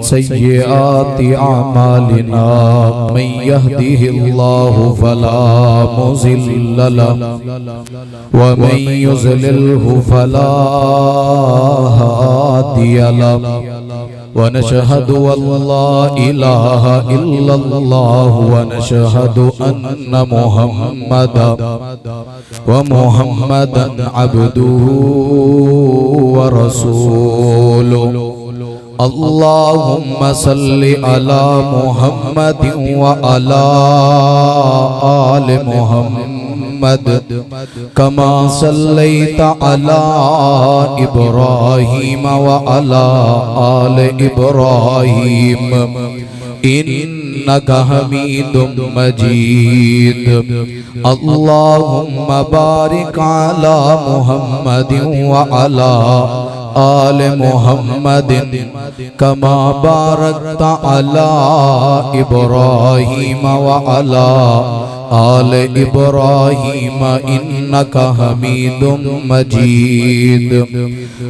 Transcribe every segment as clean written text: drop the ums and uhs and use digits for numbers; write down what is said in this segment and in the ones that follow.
सय्यिआति अमालिना मन यहदिहिल्लाहु फला मुज़िल्ल लहु व मन युज़लिल्हु फला हादिय लहु व नशहदु अल्ला इलाहा इल्लल्लाह व नशहदु अन्ना मुहम्मदन अब्दुहु व रसूलुहु। अल्लाहुम्मा सल्लि अला मुहम्मदिन व अला आलि मुहम्मद कमा सल्लैता अला इब्राहीम व अला आलि इब्राहीम इन्नका हमीदुम मजीद। अल्लाहुम्मा बारिक अला मुहम्मदिन व अला आल मुहम्मदिन कमा बारकता अला इब्राहीम व अला आल इब्राहीम इन्नका हमीदुम मजीद।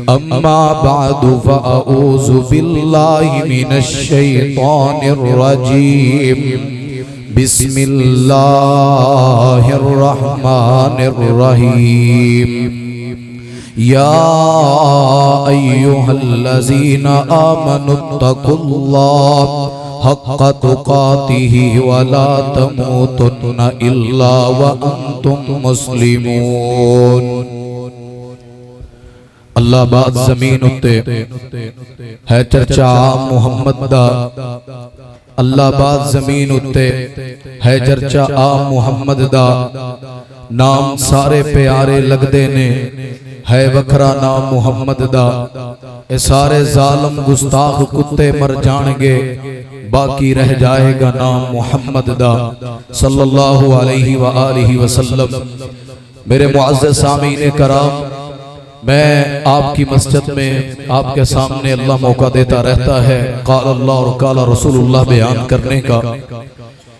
अम्मा बादु फ़अऊज़ु बिल्लाहि मिनश शैतानिर रजीम। बिस्मिल्लाहिर रहमानिर रहीम। या अय्युहल्लज़ीना आमनुत्तकुल्लाह हक़्क़ तुक़ातिही वला तमूतुन्ना इल्ला व अंतुम मुस्लिमून। अल्लाह बाद ज़मीन उत्ते है चर्चा मुहम्मद दा। अल्लाह बाद ज़मीन उत्ते है चर्चा आ मुहम्मद दा। नाम सारे प्यारे लगदे ने है वखरा नाम मुहम्मद दा। ए सारे जालम गुस्ताख कुत्ते मर जाएंगे, बाकी रह जाएगा नाम मुहम्मद दा सल्लल्लाहु अलैहि व आलिहि वसल्लम। मेरे मुअज़्ज़ज़ सामीन कराम, मैं आपकी मस्जिद में आपके सामने अल्लाह मौका देता रहता है क़ाल अल्लाह और क़ाल रसूलुल्लाह बयान करने का।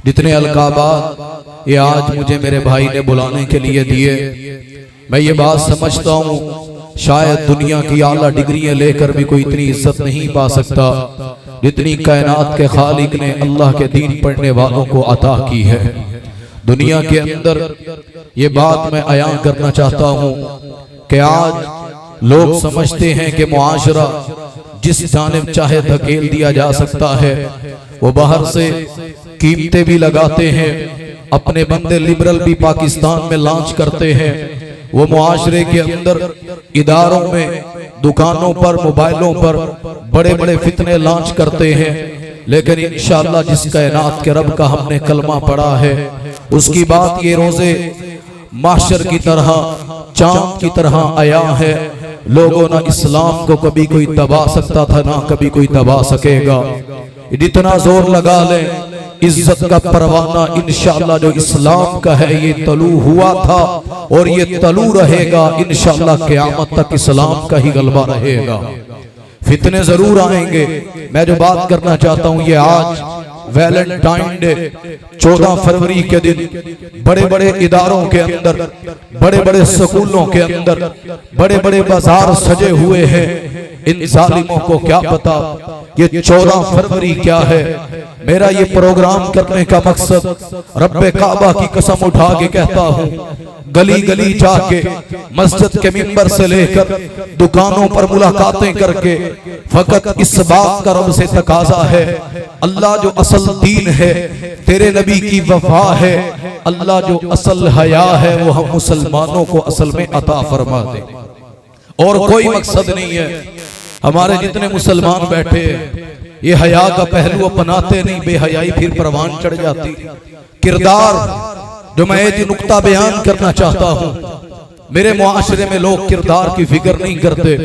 जितने अलकाबात ये आज मुझे मेरे भाई ने बुलाने के लिए दिए, मैं ये बात समझता हूँ शायद दुनिया की आला डिग्रियां लेकर भी कोई इतनी इज्जत नहीं पा सकता जितनी कायनात के खालिक ने अल्लाह के दीन पढ़ने वालों को अता की है। दुनिया के अंदर ये बात मैं अयान करना चाहता हूँ कि आज लोग समझते हैं कि मुआशरा जिस जानिब चाहे धकेल दिया जा सकता है। वो बाहर से कीमतें भी लगाते हैं, अपने बंदे लिबरल भी पाकिस्तान में लॉन्च करते हैं। वो मुआशरे के अंदर इदारों में, दुकानों पर, मोबाइलों पर बड़े बड़े फितने लॉन्च करते हैं। लेकिन इंशाअल्लाह जिस कायनात के रब का हमने कलमा पढ़ा है उसकी बात ये रोजे माशर की तरह, चांद की तरह आया है। लोगों ना इस्लाम को कभी कोई दबा सकता था, ना कभी कोई दबा सकेगा। जितना जोर लगा ले इज्जत का परवाना इंशाअल्लाह जो इस्लाम का है ये तलू हुआ था और ये तलू रहेगा इंशाअल्लाह क़यामत तक इस्लाम का ही गलबा रहेगा। फितने जरूर आएंगे। मैं जो बात करना चाहता हूँ ये आज वैलेंटाइन डे 14 फरवरी के दिन बड़े बड़े इदारों के अंदर, बड़े बड़े स्कूलों के अंदर बड़े बड़े बाजार सजे हुए हैं। इन जालिमों को क्या पता ये 14 फरवरी क्या है। मेरा ये प्रोग्राम करने का मकसद रब्बे काबा की कसम उठा के कहता हूँ, गली गली जाके, मस्जिद के मिंबर से लेकर दुकानों पर मुलाकातें करके फकत इस बात का रब से तकाजा है, अल्लाह जो असल दीन है, तेरे नबी की वफा है, अल्लाह जो असल हया है वो हम मुसलमानों को असल में अता फरमा दे। और कोई मकसद नहीं है। हमारे जितने मुसलमान बैठे ये हया का पहलू अपनाते नहीं, बेहयाई फिर परवान चढ़ जाती। किरदार जो मैं एक नुक्ता बयान करना चाहता हूँ, मेरे मुआशरे में लोग किरदार की फिक्र नहीं करते।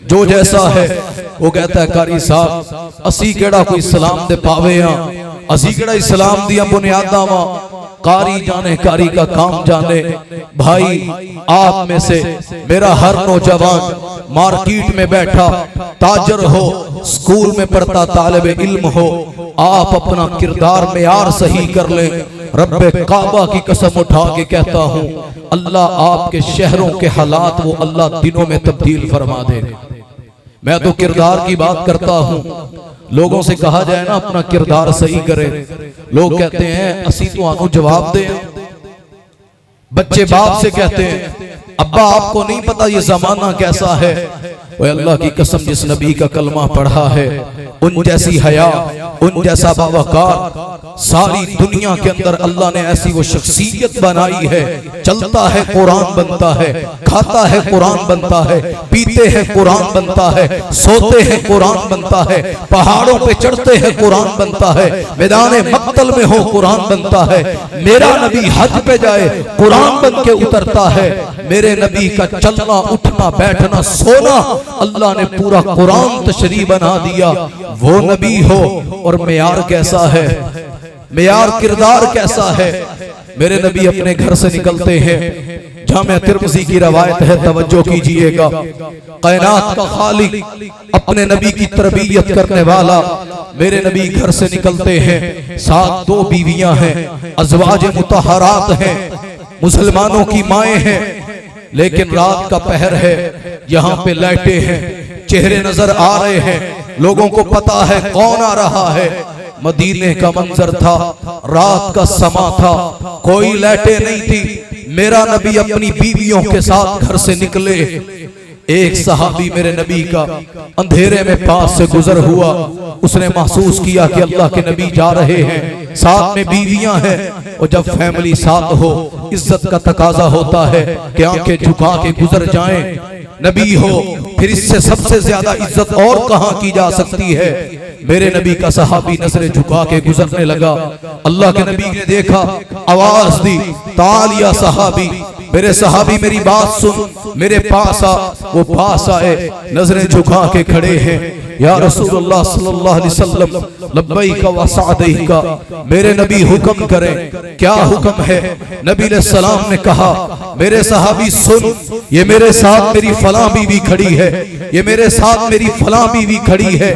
जो जैसा है वो कहता है कारी साहब असी केड़ा कोई सलाम दे पावे हां, असी केड़ा इस्लाम दियां बुनियादां वां। कारी जाने कारी का काम जाने। भाई आप में से मेरा हर नौजवान मार्केट में बैठा ताजर हो, स्कूल में पढ़ता तालिब इल्म हो, आप अपना किरदार मेयार सही कर लें। रब्बे काबा की कसम उठा के कहता हूँ अल्लाह आपके शहरों के हालात वो अल्लाह दिनों में तब्दील फरमा दे। मैं तो किरदार की बात करता हूँ। लोगों से कहा जाए ना अपना किरदार सही करे, लोग कहते हैं असी तो जवाब दे। बच्चे बाप से कहते हैं अब्बा आपको नहीं पता ये जमाना कैसा है। ओए अल्लाह की कसम, जिस नबी का कलमा पढ़ा है, उन जैसी हया, उन जैसा बावकार सारी दुनिया के अंदर अल्लाह ने ऐसी वो शख्सियत बनाई है। चलता है कुरान बनता है, खाता है कुरान बनता है, पीते हैं कुरान बनता है, सोते हैं कुरान बनता है, पहाड़ों पे चढ़ते हैं कुरान बनता है, मैदान मक्तल में हो कुरान बनता है। मेरा नबी हज पे जाए कुरान बन के उतरता है। मेरे नबी का चलना उठना बैठना सोना अल्लाह ने पूरा कुरान तशरीह बना दिया। वो नबी हो और मेयार कैसा है, मेयार किरदार कैसा है। मेरे नबी अपने घर से निकलते हैं, जामे तिरमिज़ी की रवायत है, तवज्जो कीजिएगा। कायनात का खालिक, अपने नबी की तरबियत करने वाला मेरे नबी घर से निकलते हैं। साथ 2 बीवियां हैं, अज़वाज मुतहरात हैं, मुसलमानों की माएँ हैं। लेकिन रात का पहर है, यहाँ पे लाइटें हैं, चेहरे नजर आ रहे हैं, लोगों को पता है कौन आ रहा है। मदीने का मंजर था, रात का समा था, कोई लाइटें नहीं थी। मेरा नबी अपनी बीवियों के साथ घर से निकले। एक सहाबी मेरे नबी का अंधेरे में पास से गुजर हुआ, उसने महसूस किया कि अल्लाह के नबी जा रहे हैं, साथ में बीवियां हैं। और जब फैमिली साथ हो, इज्जत का तकाजा होता है कि आंखें झुका के गुजर जाएं। नबी हो, फिर इससे सबसे ज्यादा इज्जत और कहां की जा सकती है। मेरे नबी का सहाबी नजरें झुका के गुजरने लगा। अल्लाह के नबी ने देखा, आवाज दी, ताल या सहाबी, मेरे सहाबी मेरी बात सुन, मेरे पास आ। वो पास आए, नजरें झुका के खड़े हैं। या रसूलुल्लाह सल्लल्लाहु अलैहि वसल्लम, लब्बैक व सअदैक, मेरे नबी हुक्म करें। क्या हुक्म है? नबी अलैहि सलाम ने कहा, मेरे सहाबी सुन, ये मेरे साथ मेरी फलां बीवी खड़ी है, ये मेरे साथ मेरी फलां बीवी खड़ी है।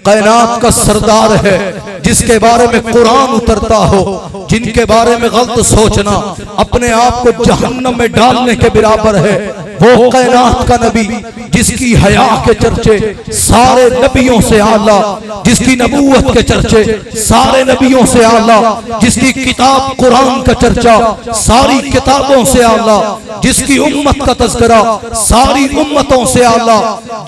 कायनात का सरदार है, जिसके बारे में कुरान उतरता हो, जिनके बारे में गलत सोचना अपने आप को जहन्नम में डालने के बराबर है। वो कायनात का नबी, जिसकी हया के चर्चे सारे नबियों से आला, जिसकी नबूवत के चर्चे सारे नबियों से आला, जिसकी किताब कुरान का चर्चा सारी किताबों से आला, जिसकी उम्मत का तज़किरा सारी उम्मतों से आला।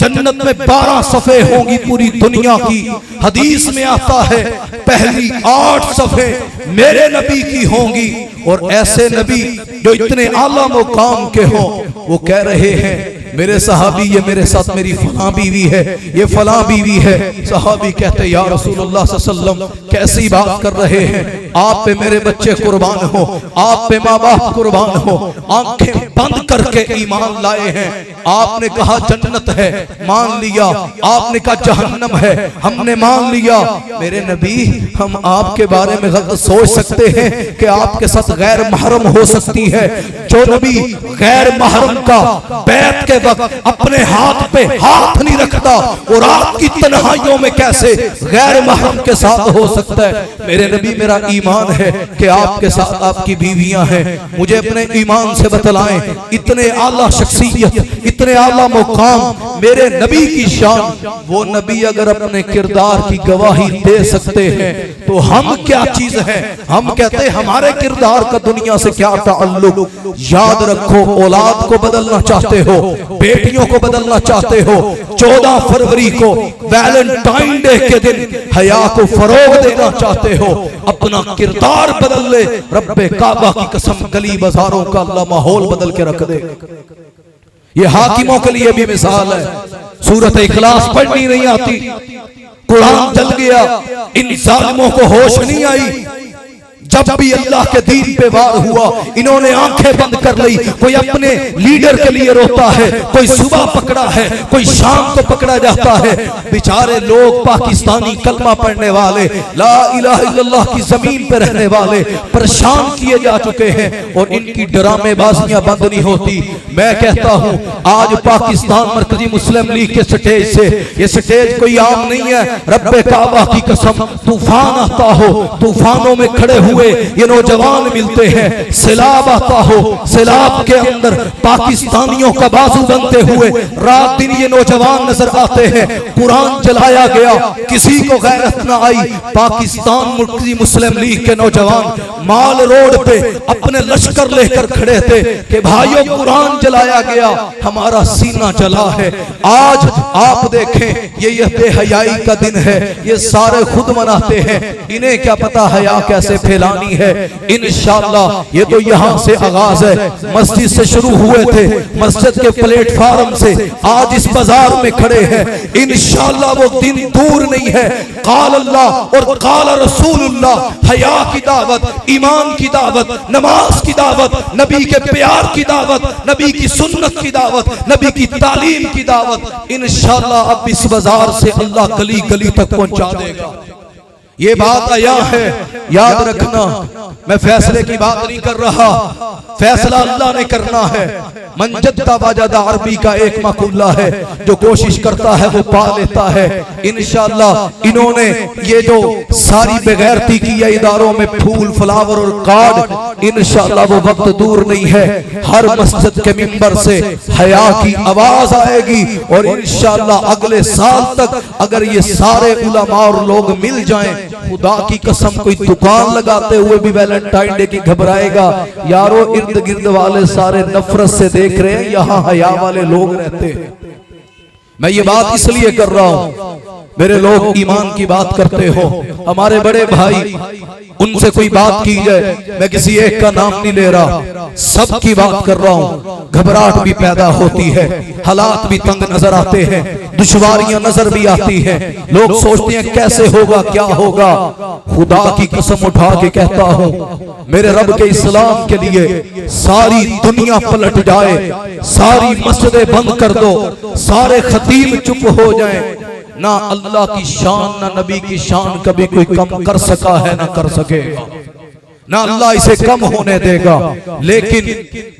जन्नत में 12 सफ़े होंगी पूरी दुनिया की। हदीस में आता है पहली 8 सफ़े मेरे नबी की होंगी। और ऐसे नबी जो इतने आला मुकाम के हों, वो कह रहे हैं मेरे सहाबी, ये मेरे साथ मेरी फलां बीवी है, ये फलां बीवी है। सहाबी कहते या रसूलुल्लाह सल्लल्लाहु अलैहि वसल्लम, कैसी बात कर रहे हैं? आप पे मेरे बच्चे कुर्बान हो, आप पे माँ बाप कुर्बान हो, आंखें बंद करके ईमान लाए हैं। आपने कहा जन्नत है, मान लिया। आपने कहा जहन्नम है, हमने मान लिया। मेरे नबी, हम आपके बारे में गलत सोच सकते हैं कि आपके साथ गैर महरम हो सकती है। जो नबी गैर महरम का बैत के वक्त अपने हाथ पे हाथ नहीं रखता, और रात की तन्हाइयों में कैसे गैर महरम के साथ हो सकता है? मेरे नबी, मेरा ईमान है कि आपके साथ आपकी बीवियां हैं। मुझे अपने ईमान से बतलाएं, इतने आला शख्सियत, इतने आला मुकाम, मेरे नबी की शान। वो नबी अगर अपने किरदार की गवाही दे सकते हैं तो हम क्या चीज है? हम कहते हैं हमारे किरदार का दुनिया से क्या ताल्लुक। याद रखो, औलाद को बदलना चाहते हो, बेटियों को बदलना चाहते हो, 14 फरवरी को वैलेंटाइन डे के दिन हया को फरोग देना चाहते हो, अपना किरदार बदल ले। रब्बे काबा की कसम, गली बाजारों का अल्लाह माहौल बदल के रख दे। ये हाकिमों के लिए भी मिसाल है। सूरत इखलास पढ़नी नहीं आती, कुरान जल गया, इन जालिमों को होश नहीं आई। जब भी अल्लाह के दीन पे वार हुआ, इन्होंने आंखें बंद कर ली। कोई अपने लीडर के लिए रोता है, कोई सुबह पकड़ा है, कोई शाम को पकड़ा जाता है। बेचारे लोग पाकिस्तानी कलमा पढ़ने वाले, ला इलाहा इल्लल्लाह की जमीन पे रहने वाले परेशान किए जा चुके हैं, और इनकी ड्रामेबाजियां बंद नहीं होती। मैं कहता हूं, आज पाकिस्तान मरकजी मुस्लिम लीग के स्टेज से, ये स्टेज कोई आम नहीं है। रब्बे काबा की कसम, तूफान आता हो, तूफानों में खड़े हुए हुए ये नौजवान मिलते हैं। सैलाब आता हो, सैलाब के अंदर पाकिस्तानियों का बाजू बनते हुए रात दिन ये नौजवान नजर आते हैं। कुरान जलाया गया, किसी को गैरत ना आई। पाकिस्तान मुस्लिम लीग के नौजवान माल रोड पे अपने लश्कर लेकर खड़े थे कि भाइयों कुरान जलाया गया, हमारा सीना जला है। आज आप देखें ये बेहयाई का दिन है, ये सारे खुद मनाते हैं, इन्हें क्या पता हया कैसे फैलानी है। इंशाअल्लाह ये तो यहाँ से आगाज है, मस्जिद से शुरू हुए थे, मस्जिद के प्लेटफार्म से आज इस बाजार में खड़े हैं। इंशाअल्लाह वो दिन दूर नहीं है। काल अल्लाह और काल रसूलुल्लाह, हया की दावत, ईमान की दावत, नमाज की दावत, नबी के प्यार की दावत, नबी की सुन्नत की दावत, नबी की तालीम की दावत। इंशाअल्लाह अब इस बाजार से अल्लाह गली गली तक पहुंचा देगा। ये बात आया है, याद रखना। मैं फैसले की बात नहीं कर रहा, फैसला अल्लाह ने करना है। मंजद्दा वाजदा अरबी का एक मकुल्ला है, जो कोशिश करता है वो पा लेता है। इंशाअल्लाह इन्होंने ये जो सारी बेगैरती की है इदारों में फूल फ्लावर और कार्ड, इंशाअल्लाह वो वक्त दूर नहीं है। हर मस्जिद के मिंबर से हया की आवाज आएगी और इंशाअल्लाह अगले साल तक अगर ये सारे उलमा और लोग मिल जाएं, खुदा की कसम कोई दुकान लगाते हुए भी वैलेंटाइन डे की घबराएगा। यारो इर्द गिर्द वाले सारे नफरत से देख रहे हैं, यहाँ हया वाले लोग रहते हैं। मैं ये बात इसलिए कर रहा हूं, मेरे लोग ईमान की बात करते हो, हमारे बड़े भाई, उनसे कोई बात की जाए, मैं किसी एक का नाम नहीं ले रहा, सब की बात कर रहा हूं। घबराहट भी पैदा होती है, हालात भी तंग नजर आते हैं, दुश्वारियां नजर भी आती हैं, लोग सोचते हैं कैसे होगा क्या होगा। खुदा की कसम उठा के कहता हूं, मेरे रब के इस्लाम के लिए सारी दुनिया पलट जाए, सारी मस्जिदें बंद कर दो, सारे खतीब चुप हो जाएं, ना अल्लाह की शान ना नबी की शान कभी कोई कम कर सका है ना कर सकेगा, ना अल्लाह इसे कम होने देगा। लेकिन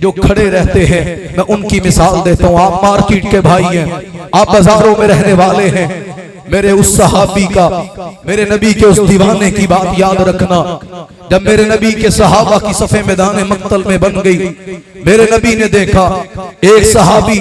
जो खड़े रहते हैं, मैं उनकी मिसाल देता हूं। आप मार्केट के भाई हैं, आप बाजारों में रहने वाले हैं, मेरे उस सहाबी का, मेरे नबी के उस दीवाने की बात याद रखना। जब मेरे नबी के सहाबा की सफे मैदान मक्तल में बन गई, मेरे नबी ने देखा एक सहाबी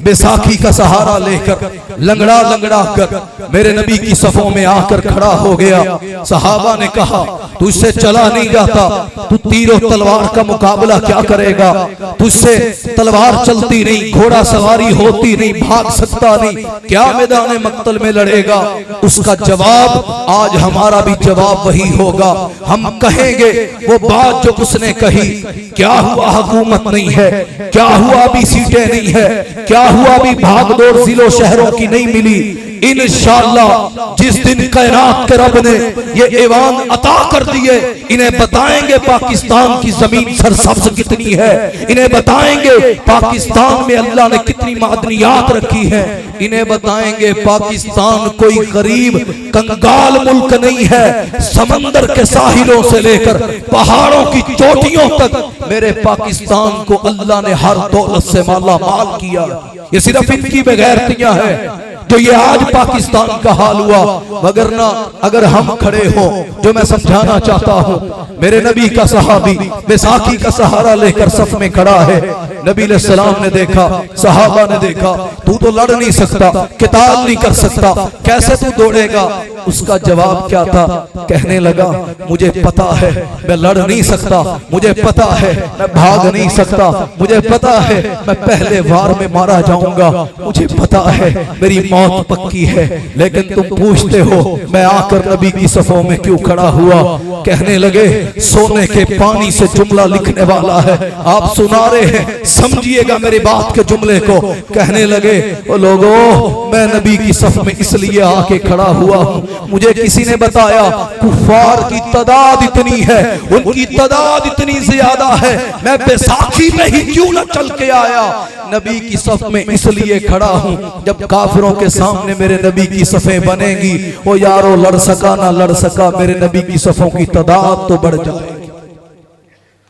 बैसाखी का सहारा लेकर लंगड़ा लंगड़ा कर मेरे नबी की सफों में आकर खड़ा हो गया। सहाबा ने कहा, तुझसे चला नहीं जाता, तू तीर तलवार का मुकाबला क्या करेगा, तुझसे तलवार चलती नहीं, घोड़ा सवारी होती नहीं, भाग सकता नहीं, क्या मैदान मक्तल में लड़ेगा। उसका जवाब आज हमारा भी जवाब वही होगा। हम कहेंगे वो बात जो उसने कही, क्या हुआ हुकूमत नहीं है, क्या हुआ अभी सीटें नहीं है, क्या हुआ अभी भागदौड़ जिलों शहरों की नहीं मिली। इंशाअल्लाह जिस दिन कायनात के रब ने ये ऐवान अता कर दिए, इन्हें बताएंगे पाकिस्तान की जमीन सरसब्ज कितनी है, इन्हें बताएंगे पाकिस्तान में अल्लाह ने कितनी मादनियात रखी है, इन्हें बताएंगे पाकिस्तान कोई गरीब कंगाल मुल्क नहीं है। समंदर के साहिलों से लेकर पहाड़ों की चोटियों तक मेरे पाकिस्तान को अल्लाह ने हर दौलत से माला माल किया। ये सिर्फ इनकी बेगैरतियां हैं जो ये आज पाकिस्तान का हाल हुआ। वगरना अगर हम खड़े हो, जो मैं समझाना चाहता हूँ, मेरे नबी का सहाबी बैसाखी का सहारा लेकर सफ में खड़ा है। नबी सलाम ने देखा, सहाबा ने देखा, तू तो लड़ नहीं सकता, किताल नहीं कर सकता, कैसे तू दौड़ेगा। उसका जवाब क्या था, कहने लगा, मुझे पता है मैं लड़ नहीं सकता, मुझे पता है मैं भाग नहीं सकता, मुझे पता है मैं पहले वार में मारा जाऊंगा, मुझे पता है मेरी मौत पक्की है, लेकिन तुम पूछते हो मैं आकर नबी की सफों में क्यों खड़ा हुआ। कहने लगे, सोने के पानी से जुमला लिखने वाला है, आप सुना रहे हैं, समझिएगा मेरी बात के जुमले को। कहने लगे, ओ लोगों, मैं नबी की सफ में इसलिए आके खड़ा हुआ हूँ, मुझे किसी ने बताया कुफार की तादाद इतनी है, उनकी तादाद इतनी ज्यादा है, मैं बैसाखी में ही क्यों न चल के आया। नबी की सफ में इसलिए खड़ा हूँ, जब काफिरों के सामने मेरे नबी की सफें बनेगी, ओ यारो लड़ सका ना लड़ सका, मेरे नबी की सफों की तादाद तो बढ़ जाएगी।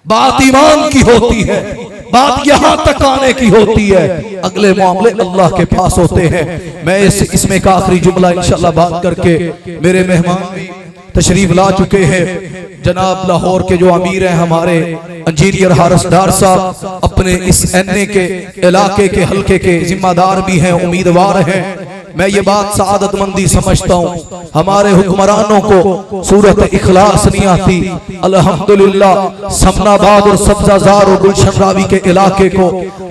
बात ईमान की होती है, बात यहां तक आने की होती है, अगले मामले अल्लाह के पास होते हैं। मैं इसमें एक आखिरी जुमला इंशाअल्लाह बात करके, मेरे मेहमान भी तशरीफ ला चुके हैं, जनाब लाहौर के जो अमीर हैं हमारे इंजीनियर हारिस डार साहब, अपने इस एनए के इलाके के हल्के के जिम्मेदार भी हैं, उम्मीदवार हैं। मैं ये बात सआदतमंदी समझता हूँ, हमारे हुक्मरानों को सूरत इखलास नहीं आती। अल्हम्दुलिल्लाह समनाबाद और सब्जाजार और गुलशन रावी के इलाके को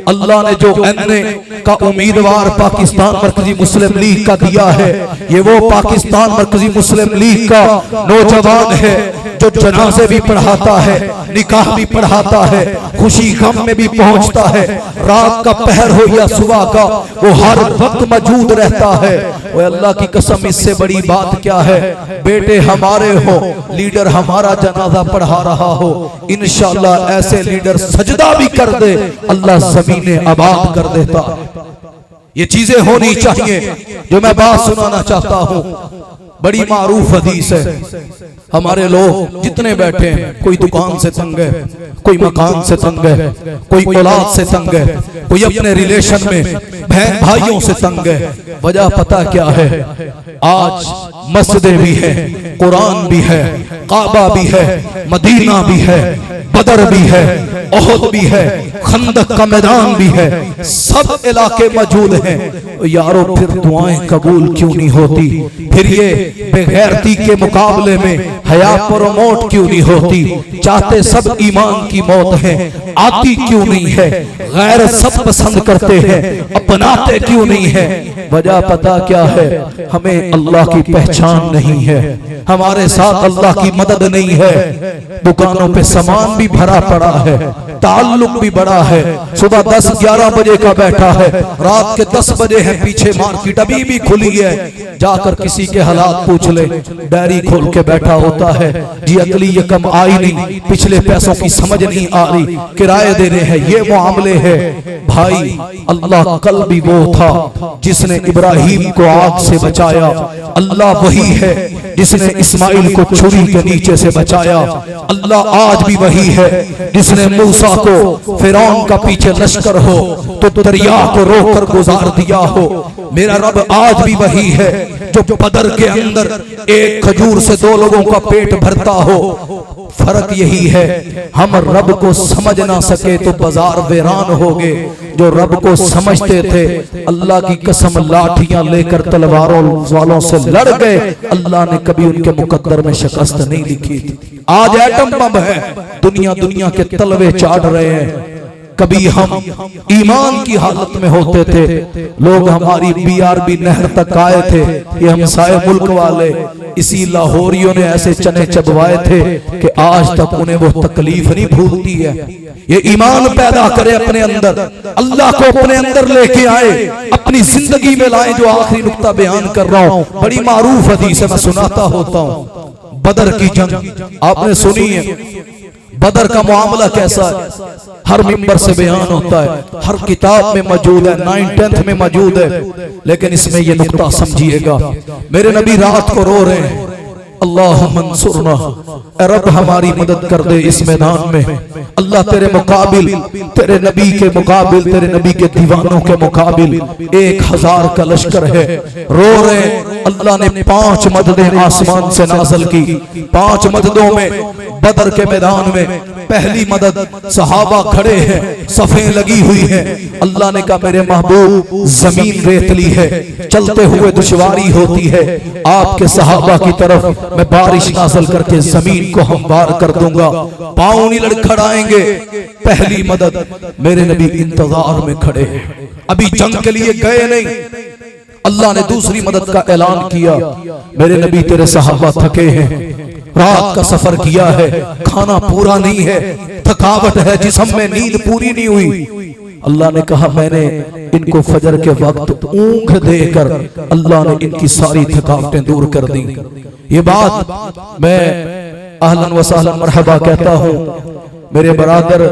अल्लाह ने जो एनए का उम्मीदवार पाकिस्तान मरकजी मुस्लिम लीग का दिया है, ये वो पाकिस्तान मरकजी मुस्लिम लीग का नौजवान है जो जनाजे भी पढ़ाता है, निकाह भी पढ़ाता है, खुशी गम में भी पहुंचता है, रात का पहर हो या सुबह का वो हर वक्त मौजूद रहता है। वो अल्लाह की कसम, इससे बड़ी बात क्या है? बेटे हमारे हो, लीडर हमारा जनाजा पढ़ा रहा हो, इंशाअल्लाह ऐसे लीडर सजदा भी कर दे, अल्लाह ज़मीने आबाद कर देता। ये चीजें होनी चाहिए। जो मैं बात सुनाना चाहता हूँ, बड़ी मारूफ हदीस है। हमारे लोग जितने बैठे हैं, कोई दुकान से तंग है, कोई मकान से तंग है, कोई औलाद से तंग है, कोई अपने रिलेशन में बहन भाइयों से तंग है। वजह पता क्या है? आज मस्जिदें भी है, कुरान भी है, काबा भी है, मदीना भी है, बदर भी है, ओहद भी है, खंदक का मैदान भी है, सब इलाके मौजूद हैं। यारो फिर दुआएं कबूल क्यों नहीं होती? फिर ये बेगैरती के मुकाबले में हया प्रमोट क्यों नहीं होती? चाहते सब ईमान की मौत है, आती क्यों नहीं है? गैर सब पसंद करते हैं, अपनाते क्यों नहीं है? वजह पता क्या है? हमें अल्लाह की पहचान नहीं है, हमारे साथ अल्लाह की मदद नहीं है। दुकानों पे सामान भी भरा पड़ा है, ताल्लुक भी बड़ा है, सुबह 10-11 बजे का बैठा है, रात के 10 बजे है, पीछे मार्केट अभी भी खुली है। जाकर किसी के हालात पूछ ले, डायरी खोल के बैठा होता है, जी अगली ये कम आई नहीं, पिछले पैसों की समझ नहीं आ रही, किराए देने हैं, ये मामले है। भाई अल्लाह कल भी वो था जिसने इब्राहिम को आग से बचाया, अल्लाह वही है जिसने इस्माइल को छुरी के नीचे से बचाया, अल्लाह आज भी वही है जिसने मूसा को फिरौन का पीछे लश्कर हो तो दरिया को रोककर गुजार दिया हो। मेरा रब आज भी वही है जो बदर के अंदर एक खजूर से 2 लोगों का पेट भरता हो। फर्क यही है, हम रब को समझ ना सके तो बाजार वीरान हो गए। जो रब को समझते थे, अल्लाह की कसम लाठियां लेकर तलवारों वालों से लड़ गए, अल्लाह ने कभी उनके मुकद्दर में शिकस्त नहीं लिखी थी। आज एटम बम है, दुनिया के तलवे चाट रहे हैं। कभी हम ईमान की हालत में होते थे, लोग हमारी BRB नहर तक आए थे, ये हमसाए मुल्क वाले, इसी लाहौरियों ने ऐसे चने चबवाए थे कि आज तक उन्हें वो तकलीफ नहीं भूलती है। ये ईमान पैदा करे अपने अंदर, अल्लाह को अपने अंदर लेके आए, अपनी जिंदगी में लाए। जो आखिरी नुक्ता बयान कर रहा हूँ, बड़ी मारूफ हदीस है, मैं सुनाता होता हूँ। बदर की जंग आपने सुनी है, बदर का मामला कैसा है? हर मिंबर से बयान होता है, हर किताब में मौजूद है, 9th-10th में मौजूद है, लेकिन इसमें ये नुक्ता समझिएगा। मेरे नबी रात को रो रहे हैं, अल्लाह मंसूरना, रब हमारी मदद कर दे इस मैदान में। अल्लाह तेरे मुकाबिल, तेरे नबी के मुकाबिल, तेरे नबी के दीवानों के मुकाबिल 1000 का लश्कर है। रो रहे, अल्लाह ने 5 मददें आसमान से नाज़िल की। 5 मददों में बदर के मैदान में पहली मदद, सहाबा खड़े हैं, सफ़ें लगी हुई हैं। अल्लाह ने कहा मेरे महबूब जमीन रेतली है, चलते हुए दुश्वारी होती है, आपके सहाबा की तरफ मैं बारिश नाज़िल करके जमीन को हमवार कर दूंगा, पांव नहीं लड़खड़ाएंगे। पहली मदद, मेरे नबी इंतजार में खड़े हैं, अभी जंग के लिए गए नहीं। अल्लाह ने दूसरी मदद का ऐलान किया, मेरे नबी तेरे सहाबा थके हैं, रात का सफर किया है, खाना पूरा नहीं है, थकावट है, जिस्म में नींद पूरी नहीं हुई। अल्लाह ने कहा मैंने इनको फजर के वक्त ऊँघ देकर अल्लाह ने इनकी सारी थकावटें दूर कर दी। ये बात मैं अहलन व सहलन मरहबा कहता हूँ। मेरे बरादर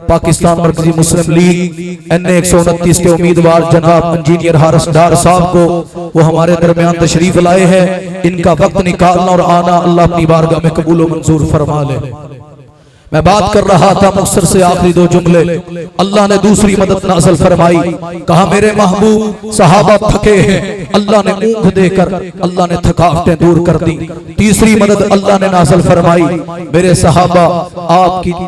पाकिस्तान मरकजी मुस्लिम लीग NA 129 के उम्मीदवार जनाब इंजीनियर हारिस डार साहब को वो हमारे दरमियान तशरीफ लाए हैं। इनका वक्त निकालना और आना अल्लाह अपनी बारगाह में कबूल व मंजूर फरमा ले। मैं बात कर रहा था मुख्तसर से आखिरी दो जुमले। अल्लाह ने दूसरी मदद नाज़िल फरमाई, कहा मेरे महबूब सहाबा थके हैं, अल्लाह ने ऊँघ देकर अल्लाह ने थकावटें दूर कर दी। तीसरी मदद अल्लाह ने नाज़िल फरमाई, मेरे सहाबा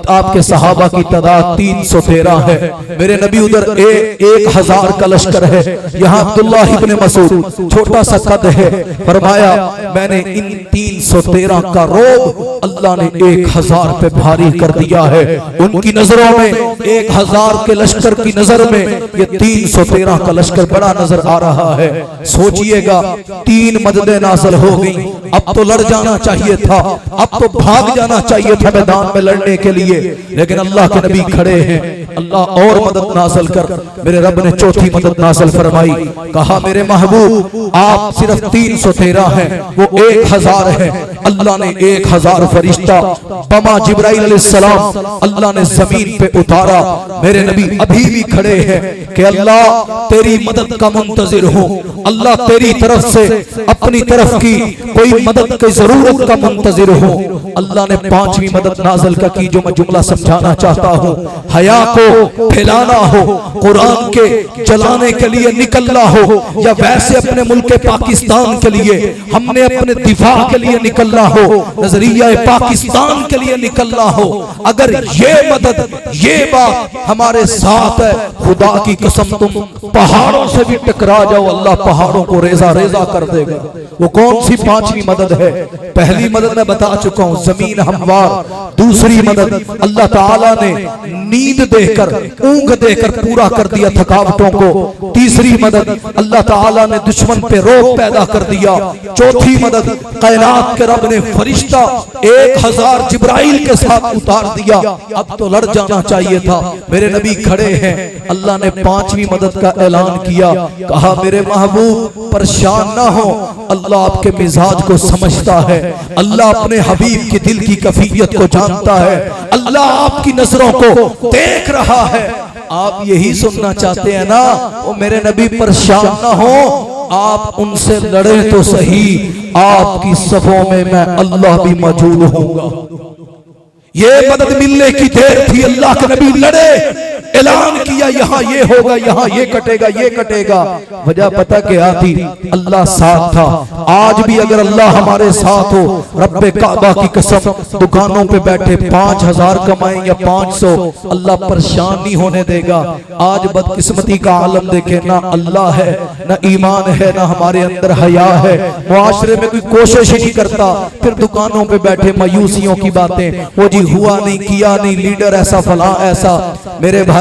आपके सहाबा की तादाद 313 है, मेरे नबी उधर 1000 का लश्कर है, यहाँ अब्दुल्ला इब्न मसूद छोटा सा कद है, फरमाया मैंने इन 313 का रोब अल्लाह ने 1000 पे भारी कर दिया है। उनकी नजरों में 1000 के लश्कर की नजर में ये 313 का लश्कर बड़ा नजर आ रहा है। सोचिएगा 3 मददें नाज़िल हो गई, अब तो लड़ जाना चाहिए था, अब तो भाग जाना चाहिए था मैदान में लड़ने के लिए, लेकिन अल्लाह के नबी खड़े हैं। अल्लाह और मदद नाज़िल कर, मेरे रब ने चौथी मदद नाज़िल फरमाई, कहा मेरे महबूब आप सिर्फ 313 हैं, वो 1000 है। अल्लाह ने 1000 फरिश्ता बमा जिब्राइल अलैहिस्सलाम अल्लाह ने जमीन पे उतारा। मेरे नबी अभी भी खड़े हैं कि अल्लाह तेरी मदद का मुंतजिर हूँ, अल्लाह तेरी तरफ से अपनी तरफ की कोई मदद की जरूरत का मुंतजिर हूँ। अल्लाह ने 5वीं मदद नाज़िल का की, जो मैं जुमला समझाना चाहता हूँ। हया को फैलाना हो, कुरान के जलाने के लिए निकलना हो, या वैसे अपने मुल्क पाकिस्तान के लिए, हमने अपने दिफा के लिए निकलना हो, नजरिया पाकिस्तान के लिए निकलना हो, अगर ये मदद ये बात हमारे साथ है, खुदा की कसम तुम पहाड़ों से भी टकरा जाओ, अल्लाह पहाड़ों को रेजा रेजा कर देगा। वो कौन सी 5वीं मदद है? पहली मदद मैं बता चुका हूँ, जमीन हमवार। दूसरी मदद अल्लाह ताला ने नींद देकर ऊँघ देकर पूरा कर दिया थकावटों को। तीसरी मदद अल्लाह ताला ने दुश्मन पे रोब पैदा कर दिया। चौथी मदद कायनात के रब ने फरिश्ता 1000 जिब्राइल के साथ उतार दिया। अब तो लड़ जाना चाहिए था। मेरे नबी खड़े हैं, अल्लाह ने 5वीं मदद का ऐलान किया, कहा मेरे महबूब परेशान ना हो, अल्लाह आपके मिजाज को समझता है, अल्लाह अपने हबीब की दिल की कैफियत को जानता है, अल्लाह आपकी नजरों को देख रहा है। आप यही सुनना चाहते हैं ना? वो मेरे नबी परेशान ना हो, आप उनसे लड़े तो सही, आपकी सफों में मैं अल्लाह भी मौजूद होऊंगा। ये मदद मिलने की देर थी, अल्लाह के नबी लड़े, ऐलान किया यहाँ ये होगा, यहाँ ये कटेगा, ये कटेगा। वजह पता क्या थी? अल्लाह साथ था। आज भी अगर अल्लाह हमारे साथ हो, रब्बे काबा की कसम, दुकानों पे बैठे 5000 कमाएं या 500, अल्लाह परेशान नहीं होने देगा। आज बदकिस्मती का आलम देखे, ना अल्लाह है, ना ईमान है, ना हमारे अंदर हया है, मुआशरे में कोई कोशिश ही नहीं करता, फिर दुकानों पे बैठे मायूसियों की बातें, वो जी हुआ नहीं, किया नहीं, लीडर ऐसा फला ऐसा। मेरे भाई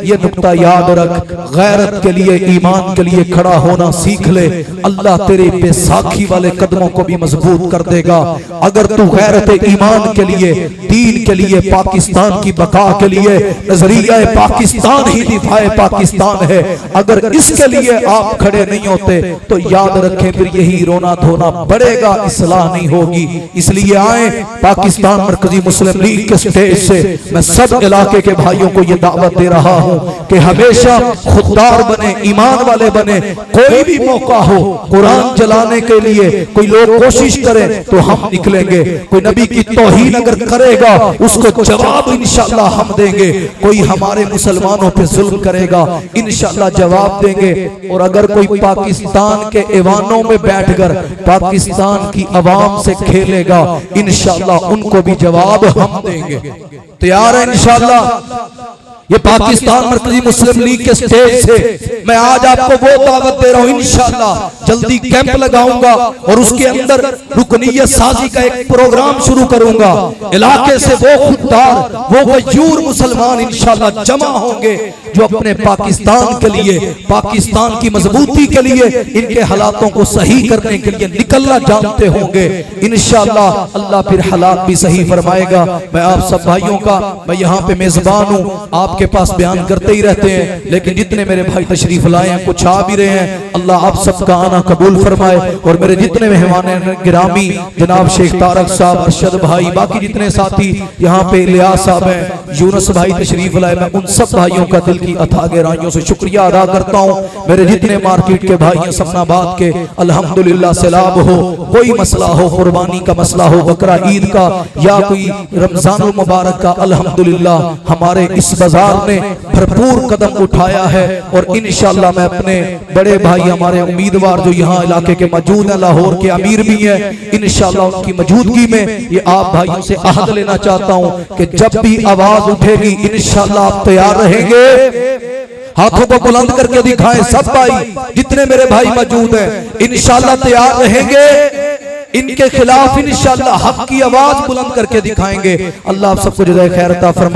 ये नुक्ता याद रख, गैरत के लिए ईमान के लिए खड़ा होना सीख ले, अल्लाह तेरे बैसाखी वाले कदमों को भी मजबूत कर देगा। अगर तू गैरत ईमान के लिए, दीन के लिए, पाकिस्तान की बका के लिए, नजरिया पाकिस्तान ही दिफाए पाकिस्तान है, अगर इसके लिए आप खड़े नहीं होते तो याद रखें फिर यही रोना धोना बढ़ेगा, इस्लाह नहीं होगी। इसलिए आए पाकिस्तान मरकजी मुस्लिम लीग के स्टेज से मैं सब इलाके के भाइयों को यह दावत दे रहा हूं कि हमेशा खुददार बने, ईमान वाले बने। कोई भी मौका हो कुरान जलाने के लिए कोई लोग कोशिश करें तो हम निकलेंगे। कोई नबी की तौहीन अगर करेगा उसको जवाब इंशाअल्लाह हम देंगे। कोई हमारे मुसलमानों पे जुल्म करेगा इंशाअल्लाह जवाब देंगे। और अगर कोई पाकिस्तान के ऐवानों में बैठकर पाकिस्तान की आवाम से खेलेगा इंशाअल्लाह उनको भी जवाब हम देंगे। तैयार है इंशाअल्लाह? ये पाकिस्तान मरकजी मुस्लिम लीग के स्टेज से मैं आज आपको वो दावत दे रहा हूँ, इंशाअल्लाह जल्दी कैंप लगाऊंगा और उसके अंदर रुकनीयत साजी का एक प्रोग्राम शुरू करूंगा। इलाके से वो खुददार, वो गयूर मुसलमान इंशाअल्लाह जमा होंगे जो अपने पाकिस्तान के लिए, पाकिस्तान की मजबूती के लिए, इनके हालातों को सही करने के लिए निकलना जानते होंगे। इंशाअल्लाह अल्लाह फिर हालात भी सही फरमाएगा। मैं आप सब भाइयों का मैं यहाँ पे मेजबान हूँ, आपके पास बयान करते ही रहते हैं, लेकिन जितने मेरे भाई तशरीफ लाए हैं, कुछ आ भी रहे हैं, अल्लाह आप सबका आना कबूल फरमाए। और मेरे जितने मेहमान गिरामी जनाब शेख तारक साहब, अरशद भाई, बाकी जितने साथी यहाँ पे इलियास साहब हैं, यूनुस भाई तशरीफ लाए। मैं उन सब भाइयों का दिल की अथाह गहराइयों से शुक्रिया अदा करता हूँ। मेरे जितने मार्केट के भाई हैं सपनाबाद के, अल्हम्दुलिल्लाह सैलाब हो, कोई मसला हो, कुर्बानी का मसला हो, बकरा ईद का या कोई रमजानुल मुबारक का, अल्हम्दुलिल्लाह हमारे इस बाजार ने भरपूर कदम उठाया है। और इंशाअल्लाह मैं अपने बड़े भाई हमारे उम्मीदवार जो यहाँ इलाके के मौजूद हैं, लाहौर के अमीर भी हैं, इंशाअल्लाह उनकी मौजूदगी में ये आप भाइयों से अहद लेना चाहता हूँ कि जब भी आवाज उठेगी इंशाअल्लाह आप तैयार रहेंगे। हाथों को बुलंद करके दिखाएं सब भाई, जितने मेरे भाई मौजूद हैं, इंशाअल्लाह तैयार रहेंगे। इनके खिलाफ इंशाअल्लाह हक की आवाज बुलंद करके दिखाएंगे। अल्लाह आप सबको जज़ाए खैर अता फरमाए।